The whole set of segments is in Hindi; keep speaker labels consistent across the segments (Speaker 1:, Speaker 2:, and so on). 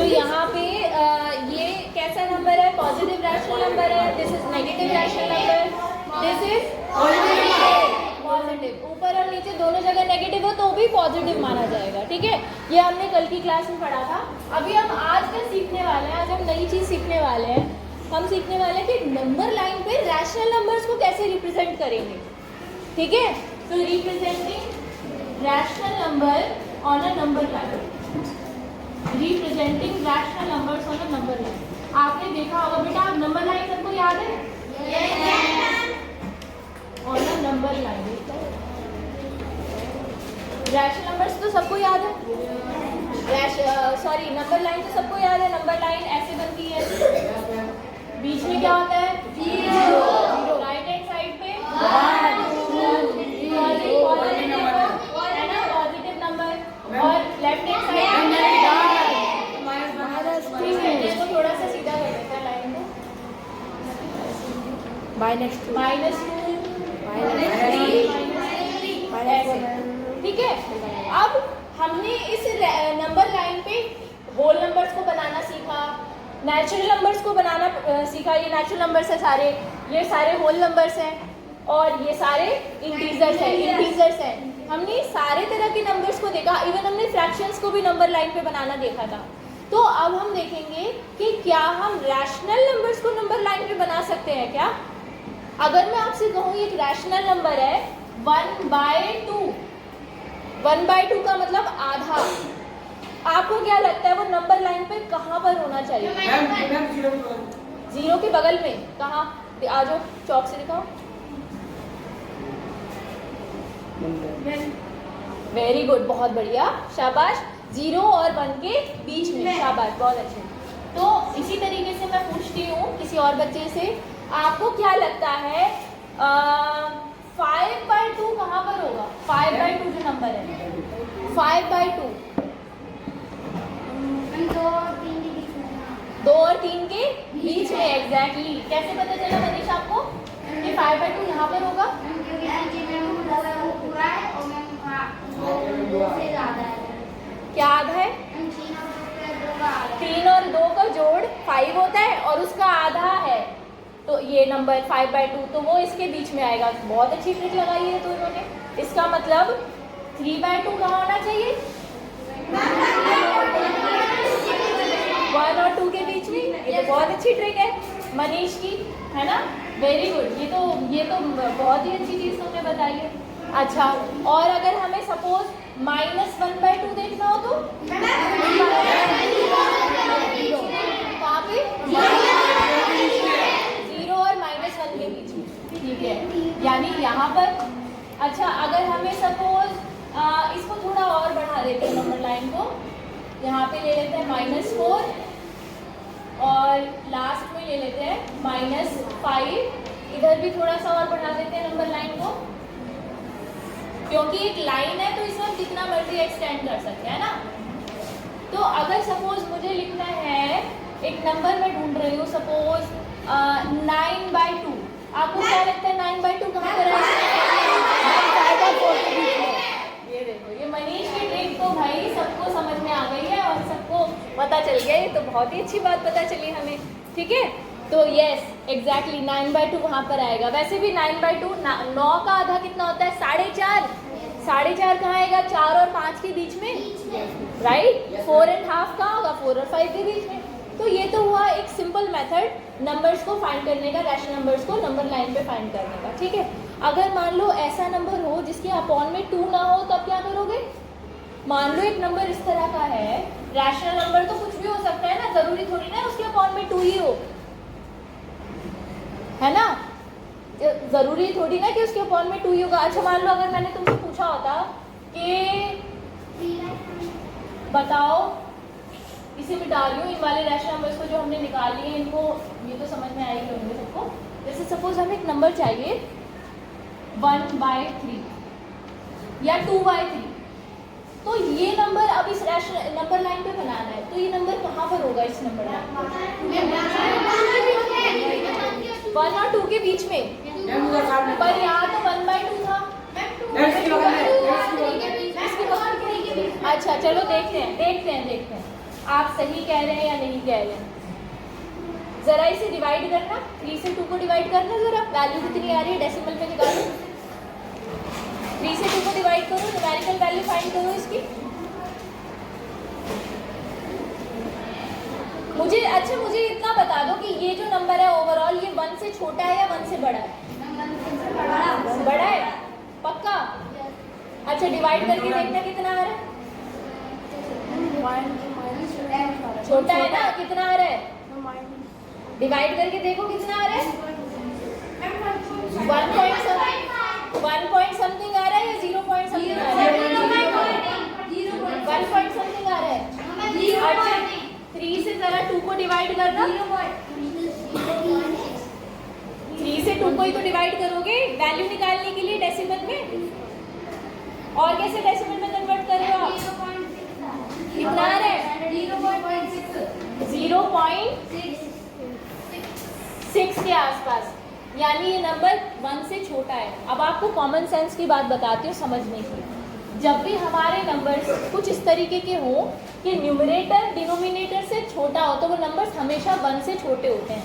Speaker 1: तो यहाँ पे ये कैसा नंबर है? पॉजिटिव रैशनल नंबर है। This is negative rational number, this is positive. ऊपर और नीचे दोनों जगह नेगेटिव हो तो भी पॉजिटिव माना जाएगा, ठीक है। ये हमने कल की क्लास में पढ़ा था। अभी हम आज का सीखने वाले हैं, आज हम नई चीज़ सीखने वाले हैं। हम सीखने वाले हैं कि नंबर लाइन पे रैशनल नंबर्स को कैसे रिप्रेजेंट करेंगे, ठीक है। तो representing rational number on a number line, representing rational numbers on a number line. आपने देखा होगा बेटा, आप नंबर लाइन सबको याद है? On a number line rational numbers तो सबको याद है। सॉरी, नंबर लाइन तो सबको याद है। नंबर लाइन ऐसे बनती है, बीच में क्या होता है? जीरो। राइट हैंड साइड पे पॉजिटिव नंबर, और लेफ्ट हैंड साइड इसको थोड़ा सा सीधा कर देता है लाइन को, -2 ठीक है। अब हमने इस नंबर लाइन पे होल नंबर्स को बनाना सीखा, नेचुरल नंबर्स को बनाना सीखा। ये नेचुरल नंबर्स है सारे, ये सारे होल नंबर्स हैं, और ये सारे इंटीजर्स हैं। हमने सारे तरह के नंबर्स को देखा, इवन हमने फ्रैक्शंस को भी नंबर लाइन पे बनाना देखा था। तो अब हम देखेंगे कि क्या हम रैशनल नंबर्स को नंबर लाइन पे बना सकते हैं क्या। अगर मैं आपसे कहूँ एक रैशनल नंबर है 1/2, 1/2 का मतलब आधा, आपको क्या लगता है वो नंबर लाइन पे कहाँ पर होना चाहिए? जीरो के बगल में। कहाँ? आ जाओ, चौक से दिखाओ। वेरी गुड, बहुत बढ़िया, शाबाश। 0 और 1 के बीच में, शाबाश, बहुत अच्छे। तो इसी तरीके से मैं पूछती हूँ किसी और बच्चे से, आपको क्या लगता है 5/2 कहाँ पर होगा? 5/2 जो नंबर है, 5/2 2 और 3 के बीच में। एग्जैक्टली। कैसे पता चला मनीष आपको कि 5/2 यहाँ पर होगा? क्या आधा है? 3 और 2 का जोड़ 5 होता है, और उसका आधा है, तो ये नंबर 5/2, तो वो इसके बीच में आएगा। बहुत अच्छी ट्रिक लगाई है तो इन्होंने। इसका मतलब 3/2 कहाँ होना चाहिए? 1 और 2 के बीच में। ये तो बहुत अच्छी ट्रिक है मनीष की, है ना। Very good. ये तो बहुत ही अच्छी चीज़ तुमने बताई है। अच्छा, और अगर हमें सपोज -1/2 देखना हो तो कहाँ पे? 0 और -1 के बीच में, ठीक है, यानी यहाँ पर। अच्छा, अगर हमें सपोज इसको थोड़ा और बढ़ा देते हैं नंबर लाइन को, यहाँ पे ले लेते हैं -4, और लास्ट में ले लेते हैं -5। इधर भी थोड़ा सा और बढ़ा देते हैं नंबर लाइन को, क्योंकि एक लाइन है तो इसमें जितना मर्जी एक्सटेंड कर सकते हैं ना। तो अगर सपोज मुझे लिखना है, एक नंबर मैं ढूंढ रही हूँ, सपोज 9/2, आपको क्या लगता है 9/2 कहाँ पर है? ये देखो, ये मनीष की ट्रिक तो भाई सबको समझ में आ गई है और सबको पता चल गया। ये तो बहुत ही अच्छी बात पता चली हमें, ठीक है। तो यस, एग्जैक्टली 9/2 वहाँ पर आएगा। वैसे भी 9/2, 9 का आधा कितना होता है? 4.5। 4.5 कहाँ आएगा? 4 और 5 के बीच में, राइट। 4.5 कहाँ होगा? 4 और 5 के बीच में। तो ये तो हुआ एक सिंपल मेथड नंबर्स को फाइंड करने का, रैशनल नंबर्स को नंबर लाइन पे फाइंड करने का, ठीक है। अगर मान लो ऐसा नंबर हो जिसके अपॉन में 2 ना हो, तब क्या करोगे? मान लो एक नंबर इस तरह का है, रैशनल नंबर तो कुछ भी हो सकता है ना, जरूरी थोड़ी ना उसके अपॉन में 2 ही हो, है ना। जरूरी थोड़ी ना कि उसके अपॉन में 2 ही होगा। अच्छा, मान लो अगर मैंने तुमसे पूछा होता कि बताओ, इसे मिटा रही हूँ, इन वाले रैशनल नंबर्स को जो हमने निकाल लिए, इनको ये तो समझ में आएगी होंगे सबको। जैसे सपोज हमें एक नंबर चाहिए 1/3 या 2/3, तो ये नंबर अब इस रैशनल नंबर लाइन पे बनाना है, तो ये नंबर कहाँ पर होगा? इस नंबर लाइन 1 और 2 के बीच में, पर यहाँ तो 1/2 था। अच्छा, चलो देखते हैं। आप सही कह रहे हैं या नहीं कह रहे हैं। जरा इसे डिवाइड करना, 3 से 2 को डिवाइड करना, जरा वैल्यू कितनी आ रही है डेसिमल में निकालो। 3 से 2 को डिवाइड करो, न्यूमेरिकल वैल्यू फाइंड करो इसकी। मुझे इतना बता दो कि ये जो नंबर है ओवरऑल ये 1 से छोटा है या 1 से बड़ा है? बड़ा है, पक्का? अच्छा, डिवाइड करके देखना कितना आ रहा है। छोटा है ना, कितना आ रहा है? डिवाइड करके देखो कितना आ रहा है। 1 पॉइंट समथिंग आ रहा है या 0 पॉइंट समथिंग आ रहा है? 1 पॉइंट समथिंग आ रहा है। अच्छा, 3 से जरा 2 को डिवाइड करना। 3 से 2 को ही तो डिवाइड करोगे वैल्यू निकालने के लिए डेसिमल में। और कैसे डेसिमल में कन्वर्ट कर रहे हो आप? कितना आ रहा है? 0.6 के आसपास, यानी ये नंबर 1 से छोटा है। अब आपको कॉमन सेंस की बात बताती हूँ समझने की। जब भी हमारे नंबर्स कुछ इस तरीके के हों कि न्यूमरेटर डिनोमिनेटर से छोटा हो तो वो नंबर्स हमेशा 1 से छोटे होते हैं।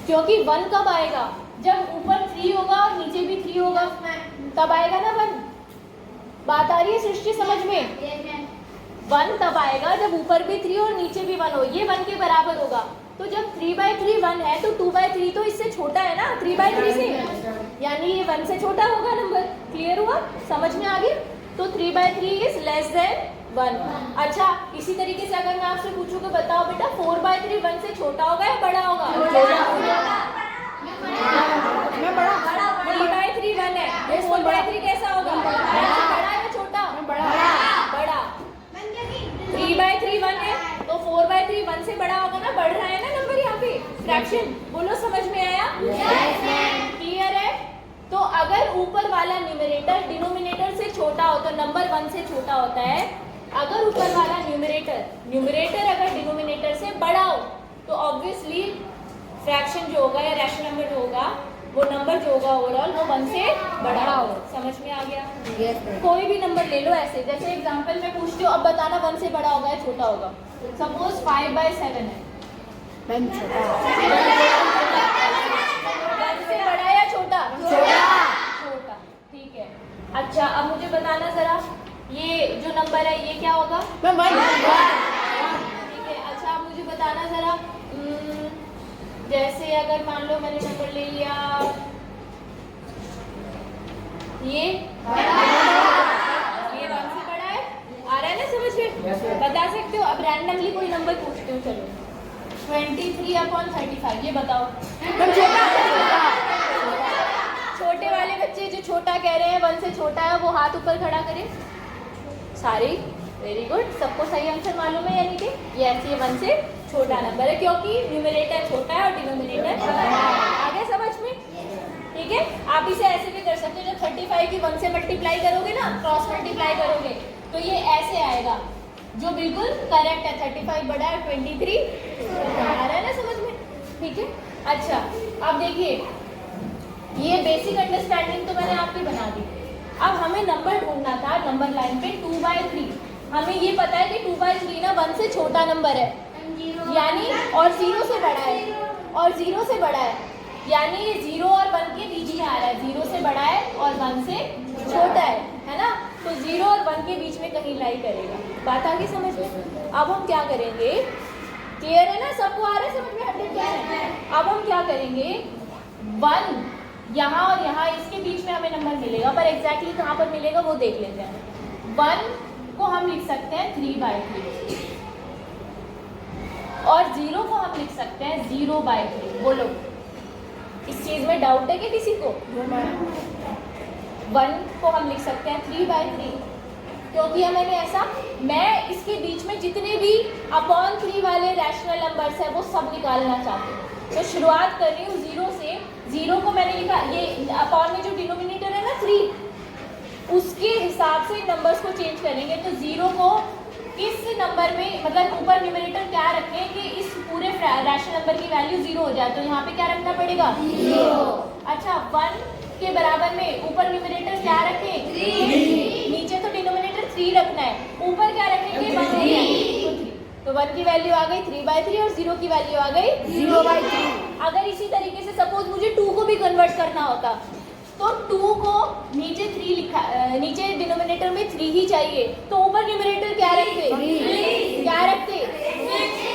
Speaker 1: क्योंकि 1 कब आएगा? जब ऊपर 3 होगा और नीचे भी 3 होगा, तब आएगा ना 1। बात आ रही है सृष्टि समझ में? 1 तब आएगा जब ऊपर भी 3 और नीचे भी 1 हो, ये 1 के बराबर होगा। तो जब 3/3 1 है तो 2/3 तो इससे छोटा है ना 3/3 से, यानी ये 1 से छोटा होगा नंबर। क्लियर हुआ? समझ में आ गया? तो 3/3 इज लेस देन 1। अच्छा, इसी तरीके से अगर मैं आपसे पूछूं कि बताओ बेटा 4/3 1 से छोटा होगा या बड़ा होगा? 3/3 1 है, 4/3 कैसा होगा? बड़ा या छोटा? बड़ा। 3/3 1 है तो 4/3 1 से बड़ा होगा ना, बढ़ रहा है ना नंबर यहाँ पे, फ्रैक्शन। बोलो समझ में आया? क्लियर है? तो अगर ऊपर वाला न्यूमरेटर डिनोमिनेटर से छोटा हो तो नंबर 1 से छोटा होता है। अगर ऊपर वाला न्यूमरेटर अगर डिनोमिनेटर से बड़ा हो तो ऑब्वियसली फ्रैक्शन जो होगा या रैशनल नंबर जो होगा वो नंबर जो होगा ओवरऑल वो 1 से बड़ा हो। समझ में आ गया? कोई भी नंबर ले लो ऐसे, जैसे एग्जांपल में पूछती हूँ, अब बताना 1 से बड़ा होगा या छोटा होगा। सपोज 5/7 है, 1 से बड़ा या छोटा? छोटा। ठीक है। अच्छा, अब मुझे बताना जरा ये जो नंबर है ये क्या होगा? 1। ठीक है। अच्छा, अब मुझे बताना जरा जैसे अगर मान लो मैंने नंबर ले लिया ये 1 से बड़ा है, आ रहा है ना समझ में? बता सकते हो? अब रैंडमली कोई नंबर पूछते हो, चलो 23/35, ये बताओ। छोटे वाले बच्चे जो छोटा कह रहे हैं 1 से छोटा है वो हाथ ऊपर खड़ा करें सारे। वेरी गुड, सबको सही आंसर मालूम है, यानी कि यस ये 1 से छोटा नंबर है क्योंकि न्यूमरेटर छोटा है और डिनोमिनेटर बड़ा है। आगे समझ में? ठीक है। आप इसे ऐसे भी कर सकते हो, जब 35 की 1 से मल्टीप्लाई करोगे ना, क्रॉस मल्टीप्लाई करोगे तो ये ऐसे आएगा, जो बिल्कुल करेक्ट है। 35 बड़ा है, 23 आ रहा है ना समझ में? ठीक है। अच्छा, अब देखिए ये बेसिक अंडरस्टैंडिंग तो मैंने आपकी बना दी। अब हमें नंबर ढूंढना था नंबर लाइन पे 2/3। हमें ये पता है कि 2/3 ना 1 से छोटा नंबर है, यानी और 0 से बड़ा है, और 0 से बड़ा है, यानी ये 0 और 1 के बीच में आ रहा है। 0 से बड़ा है और 1 से छोटा है ना? तो 0 और 1 के बीच में कहीं लाई करेगा। बात आ गई समझ में? अब हम क्या करेंगे? क्लियर है ना? सबको आ रहा है समझ में? 100%। अब हम क्या करेंगे? 1 यहाँ और यहाँ इसके बीच में हमें नंबर मिलेगा, पर एग्जैक्टली कहाँ पर मिलेगा वो देख लेते हैं। 1 को हम लिख सकते हैं 3/3 और 0 को हम लिख सकते हैं 0/3। बोलो, इस चीज में डाउट है कि किसी को? 1 को हम लिख सकते हैं 3/3 क्योंकि मैंने ऐसा, मैं इसके बीच में जितने भी अपॉन 3 वाले रैशनल नंबर्स हैं वो सब निकालना चाहती हूँ। तो शुरुआत कर रही हूँ 0 से। 0 को मैंने लिखा, ये अपॉन में जो डिनोमिनेटर है ना 3, उसके हिसाब से नंबर्स को चेंज करेंगे। तो 0 को किस नंबर में, मतलब ऊपर न्यूमरेटर क्या रखें कि इस पूरे रैशनल नंबर की वैल्यू 0 हो जाए, तो यहाँ पे क्या रखना पड़ेगा? 0। अच्छा, 1 के बराबर में ऊपर न्यूमरेटर क्या रखें? 3। नीचे तो डिनोमिनेटर 3 रखना है, ऊपर क्या रखेंगे? 1 तो 3। तो 1 की वैल्यू आ गई 3/3 और 0 की वैल्यू आ गई
Speaker 2: 0/3।
Speaker 1: अगर इसी तरीके से सपोज मुझे 2 को भी कन्वर्ट करना होता तो 2 को नीचे 3 लिखा, नीचे डिनोमिनेटर में 3 ही चाहिए, तो ऊपर न्यूमरेटर क्या रखते? क्या रखते?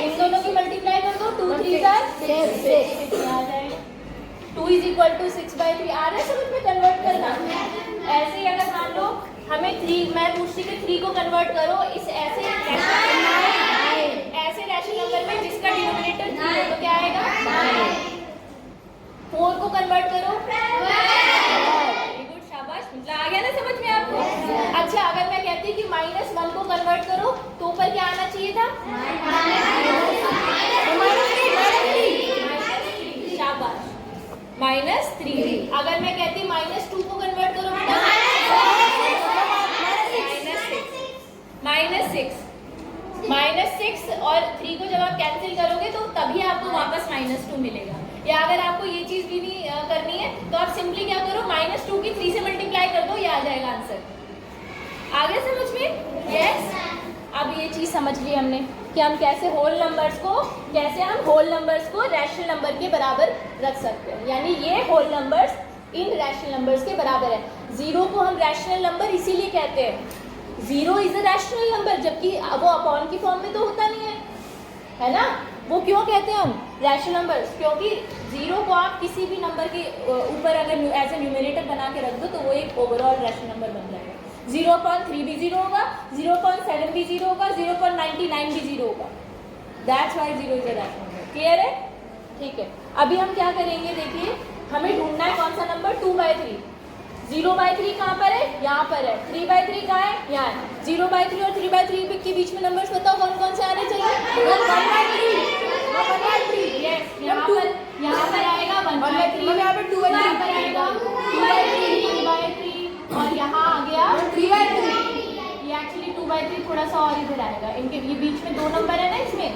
Speaker 1: इन दोनों की मल्टीप्लाई कर दो, 2 3 आ जाएगा। 2 = 6/3 आ रहा है समझ में कन्वर्ट करना। ऐसे ही अगर मान लो हमें 3, मैं पूछती कि 3 को कन्वर्ट करो इस ऐसे रैशनल नंबर में जिसका डिनोमिनेटर 3 है, तो क्या आएगा? 4 को कन्वर्ट करो, वेरी गुड, शाबाश, मतलब आ गया ना समझ में आपको? अच्छा, अगर मैं कहती कि -1 को कन्वर्ट करो तो ऊपर क्या आना चाहिए था? शाबाश, -3। अगर मैं कहती -2 को कन्वर्ट करो बेटा, -6 और 3 को जब आप कैंसिल करोगे तो तभी आपको वापस -2 मिलेगा। या अगर आपको ये चीज भी नहीं करनी है तो आप सिंपली क्या करो, -2 की 3 से मल्टीप्लाई कर दो, ये आ जाएगा आंसर। आ गया समझ में? यस। अब ये चीज समझ ली हमने कि हम कैसे होल नंबर्स को रैशनल नंबर के बराबर रख सकते हैं, यानी ये होल नंबर्स इन रैशनल नंबर्स के बराबर है। 0 को हम रैशनल नंबर इसीलिए कहते हैं, 0 इज अ रैशनल नंबर, जबकि वो अपॉन की फॉर्म में तो होता नहीं है ना। वो क्यों कहते हैं हम रैशनल नंबर्स? क्योंकि 0 को आप किसी भी नंबर के ऊपर अगर एज ए न्यूमरेटर बना के रख दो तो वो एक ओवरऑल रैशनल नंबर बन जाएगा। 0.3 भी 0 होगा, 0.7 भी 0 होगा, 0.99 भी 0 होगा। That's why 0 is a rational number. Clear है? ठीक है, अभी हम क्या करेंगे, देखिए हमें ढूंढना है कौन सा नंबर, 2/3। 0/3 कहाँ पर है? यहाँ पर है। 3/3 कहाँ है? यहाँ है। 0/3 और 3/3 के बीच में नंबर्स बताओ कौन कौन से आने चाहिए? 1/3। यस, यहाँ पर आएगा 1/3, यहाँ पर 2/3, यहाँ पर आएगा 2/3, 1/3 और यहाँ आ गया 3/3। ये एक्चुअली 2/3 थोड़ा सा और इधर आएगा, इनके ये बीच में 2 नंबर है ना इसमें,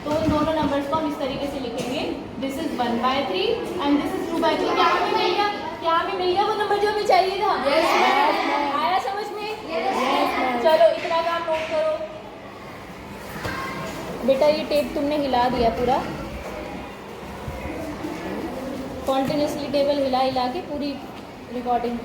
Speaker 1: तो उन दोनों नंबर्स को हम इस तरीके से लिखेंगे, this is 1/3 and this is 2/3। क्या हमें मिल गया? क्या हमें मिल गया वो नंबर जो हमें चाहिए था? आया समझ में? चलो इतना काम नोट करो बेटा, ये टेप तुमने हिला दिया पूरा, कॉन्टिन्यूसली टेबल हिला के पूरी रिकॉर्डिंग